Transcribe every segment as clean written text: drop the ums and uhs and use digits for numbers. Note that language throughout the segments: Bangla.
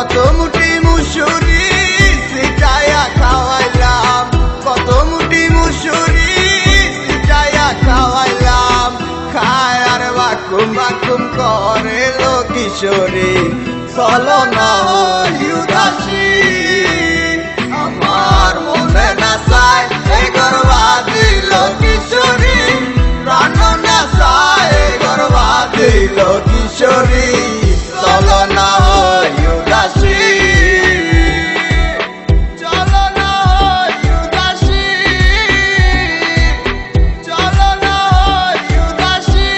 কত মুঠি মুসুরি সিটায়া খাওয়াইলাম, কত মুঠি মুসুরি সিটায়া খাওয়াইলাম। খায় আর বাকুম বাকুম করে লো কিশোরী, চলো না হই উদাসী। আমার মনে না চায় এই গর্বা দিল কিশোরী, প্রাণ না চায় এই গর্বা দিল কিশোরী, চলো না হই উদাসী। চলো না হই উদাসী, চলো না হই উদাসী।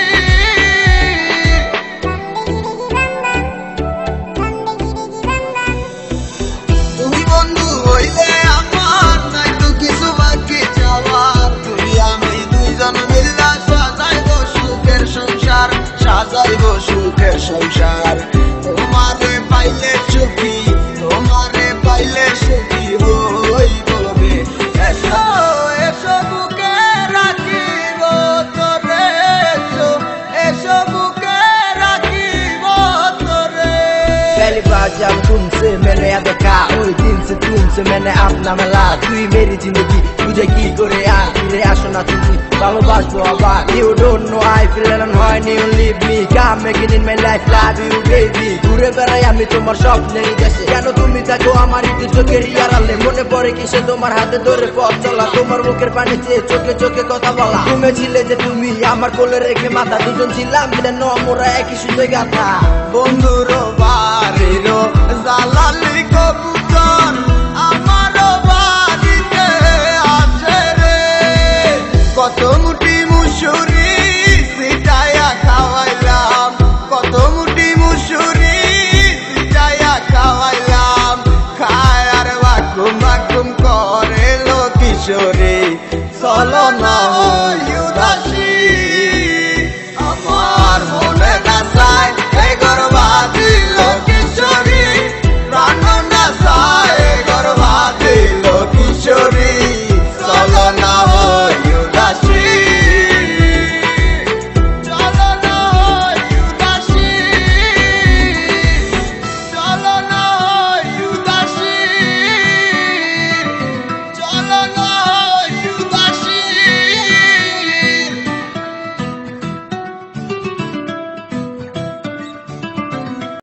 তুমি বন্ধু হইলে আমার নাই তো কিছু বাকি যাওয়ার, তুমি আমি দুইজন মিল্লা সাজাইব সুখের সংসার, সাজাইব সুখের সংসার। তোমারে পাইলে সুখী, তোমারে পাইলে সুখী হইব রে। এসো এসো বুকে রাখিব তোরে, এসো এসো বুকে রাখিব তোরে। पहली बार जब तुमसे मैंने याद देखा, उस दिन से तुमसे मैंने अपना मिला। तू ही मेरी जिंदगी, तुझे की करे यार, फिरे आसो ना তুমি ভালোবাসবো আবার। You don't know I feel alone when you leave me, come making in my life, love you baby। ঘুরে বেড়াই আমি তোমার স্বপ্নের দেশে, কেন তুমি থাকো আমার একটু চোখের আড়ালে। মনে পড়ে কিসে তোমার হাতে ধরে পথ চলা, তোমার মুখের পানি চেয়ে চোখে চোখে কথা বলা। তুমি ছিলে যে তুমি আমার কোলে রেখে মাথা, দুজন ছিলাম যেন মোরা একই সুন্দর গাথা। বন্ধুর বাড়ির